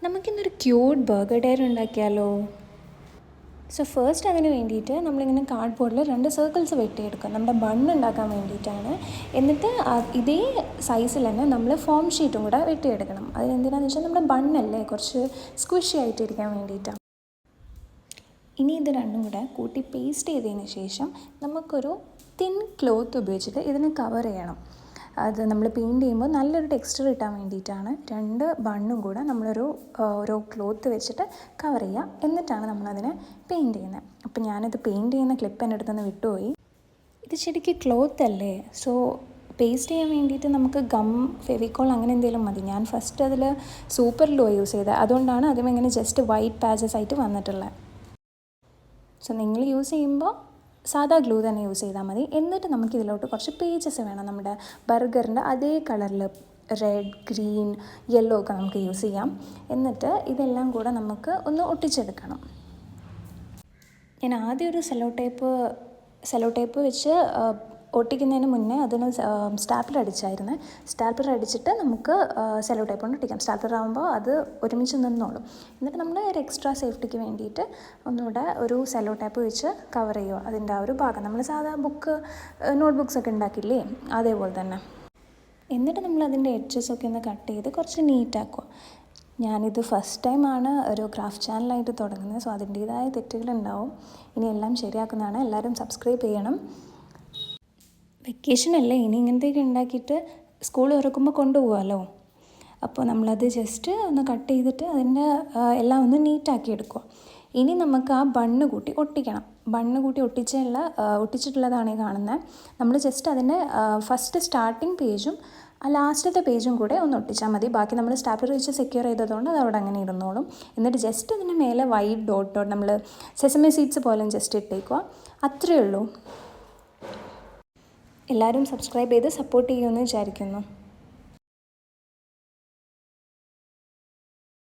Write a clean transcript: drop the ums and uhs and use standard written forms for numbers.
നമുക്കിന്നൊരു cute burger ഡയർ ഉണ്ടാക്കിയാലോ? സോ ഫസ്റ്റ് അതിന് വേണ്ടിയിട്ട് നമ്മളിങ്ങനെ കാർഡ്ബോർഡിൽ 2 സർക്കിൾസ് വെട്ടിയെടുക്കുക. നമ്മുടെ ബണ്ണ് ഉണ്ടാക്കാൻ വേണ്ടിയിട്ടാണ്. എന്നിട്ട് ഇതേ സൈസിൽ തന്നെ നമ്മൾ ഫോം ഷീറ്റും കൂടെ വെട്ടിയെടുക്കണം. അതിനെന്തിനാണെന്ന് വെച്ചാൽ നമ്മുടെ ബണ്ണല്ലേ കുറച്ച് സ്ക്വിഷി ആയിട്ടിരിക്കാൻ വേണ്ടിയിട്ടാണ്. ഇനി ഇത് രണ്ടും കൂടെ കൂട്ടി പേസ്റ്റ് ചെയ്തതിന് ശേഷം നമുക്കൊരു തിൻ ക്ലോത്ത് ഉപയോഗിച്ചിട്ട് ഇതിനെ കവർ ചെയ്യണം. അത് നമ്മൾ പെയിൻറ്റ് ചെയ്യുമ്പോൾ നല്ലൊരു ടെക്സ്ചർ കിട്ടാൻ വേണ്ടിയിട്ടാണ് 2 ബണ്ണും കൂടെ നമ്മളൊരു ക്ലോത്ത് വെച്ചിട്ട് കവർ ചെയ്യുക. എന്നിട്ടാണ് നമ്മളതിനെ പെയിൻറ്റ് ചെയ്യുന്നത്. അപ്പോൾ ഞാനിത് പെയിൻറ്റ് ചെയ്യുന്ന ക്ലിപ്പ് എൻ്റെ അടുത്തുനിന്ന് വിട്ടുപോയി. ഇത് ശരിക്കും ക്ലോത്ത് അല്ലേ, സോ പേസ്റ്റ് ചെയ്യാൻ വേണ്ടിയിട്ട് നമുക്ക് ഗം, ഫെവിക്കോൾ അങ്ങനെ എന്തെങ്കിലും മതി. ഞാൻ ഫസ്റ്റ് അതിൽ സൂപ്പർ ഗ്ലൂ യൂസ് ചെയ്തത്, അതുകൊണ്ടാണ് അതും ഇങ്ങനെ ജസ്റ്റ് വൈറ്റ് പാച്ചസ് ആയിട്ട് വന്നിട്ടുള്ളത്. സോ നിങ്ങൾ യൂസ് ചെയ്യുമ്പോൾ സാധാ ഗ്ലൂ തന്നെ യൂസ് ചെയ്താൽ മതി. എന്നിട്ട് നമുക്കിതിലോട്ട് കുറച്ച് പേജസ് വേണം. നമ്മുടെ ബർഗറിൻ്റെ അതേ കളറിൽ റെഡ്, ഗ്രീൻ, യെല്ലോ ഒക്കെ നമുക്ക് യൂസ് ചെയ്യാം. എന്നിട്ട് ഇതെല്ലാം കൂടെ നമുക്ക് ഒന്ന് ഒട്ടിച്ചെടുക്കണം. ഞാൻ ആദ്യം ഒരു സെലോ ടേപ്പ് വെച്ച് ഒട്ടിക്കുന്നതിന് മുന്നേ അതിന് സ്റ്റാപ്ലർ അടിച്ചായിരുന്നു. സ്റ്റാപ്ലർ അടിച്ചിട്ട് നമുക്ക് സെലോ ടേപ്പ് കൊണ്ട് ഒട്ടിക്കാം. സ്റ്റാപ്ലർ ആകുമ്പോൾ അത് ഒരുമിച്ച് നിന്നോളും. എന്നിട്ട് നമ്മൾ ഒരു എക്സ്ട്രാ സേഫ്റ്റിക്ക് വേണ്ടിയിട്ട് ഒന്നുകൂടെ ഒരു സെലോ ടേപ്പ് വെച്ച് കവർ ചെയ്യുക അതിൻ്റെ ആ ഒരു ഭാഗം. നമ്മൾ സാധാ നോട്ട്ബുക്സൊക്കെ ഉണ്ടാക്കില്ലേ, അതേപോലെ തന്നെ. എന്നിട്ട് നമ്മൾ അതിൻ്റെ എഡ്ജസൊക്കെ ഒന്ന് കട്ട് ചെയ്ത് കുറച്ച് നീറ്റാക്കുക. ഞാനിത് ഫസ്റ്റ് ടൈമാണ് ഒരു ക്രാഫ്റ്റ് ചാനലായിട്ട് തുടങ്ങുന്നത്, സോ അതിൻ്റേതായ തെറ്റുകളുണ്ടാവും. ഇനി എല്ലാം ശരിയാക്കുന്നതാണ്. എല്ലാവരും സബ്സ്ക്രൈബ് ചെയ്യണം. വെക്കേഷനല്ലേ, ഇനി ഇങ്ങനത്തെയൊക്കെ ഉണ്ടാക്കിയിട്ട് സ്കൂൾ തുറക്കുമ്പോൾ കൊണ്ടുപോകാമല്ലോ. അപ്പോൾ നമ്മളത് ജസ്റ്റ് ഒന്ന് കട്ട് ചെയ്തിട്ട് അതിൻ്റെ എല്ലാം ഒന്ന് നീറ്റാക്കി എടുക്കുക. ഇനി നമുക്ക് ആ ബണ്ണ് കൂട്ടി ഒട്ടിക്കണം. ബണ്ണ് കൂട്ടി ഒട്ടിച്ചിട്ടുള്ളതാണ് ഈ കാണുന്നത്. നമ്മൾ ജസ്റ്റ് അതിൻ്റെ ഫസ്റ്റ് സ്റ്റാർട്ടിങ് പേജും ലാസ്റ്റത്തെ പേജും കൂടെ ഒന്ന് ഒട്ടിച്ചാൽ മതി. ബാക്കി നമ്മൾ സ്റ്റാപ്ലർ വെച്ച് സെക്യൂർ ചെയ്തതുകൊണ്ട് അത് അവിടെ അങ്ങനെ ഇരുന്നോളും. എന്നിട്ട് ജസ്റ്റ് അതിൻ്റെ മേലെ വൈറ്റ് ഡോട്ട് നമ്മൾ സെസമി സീഡ്സ് പോലെ ജസ്റ്റ് ഇട്ടേക്കുക. അത്രയേ ഉള്ളൂ. എല്ലാവരും സബ്സ്ക്രൈബ് ചെയ്ത് സപ്പോർട്ട് ചെയ്യുമെന്ന് വിചാരിക്കുന്നു.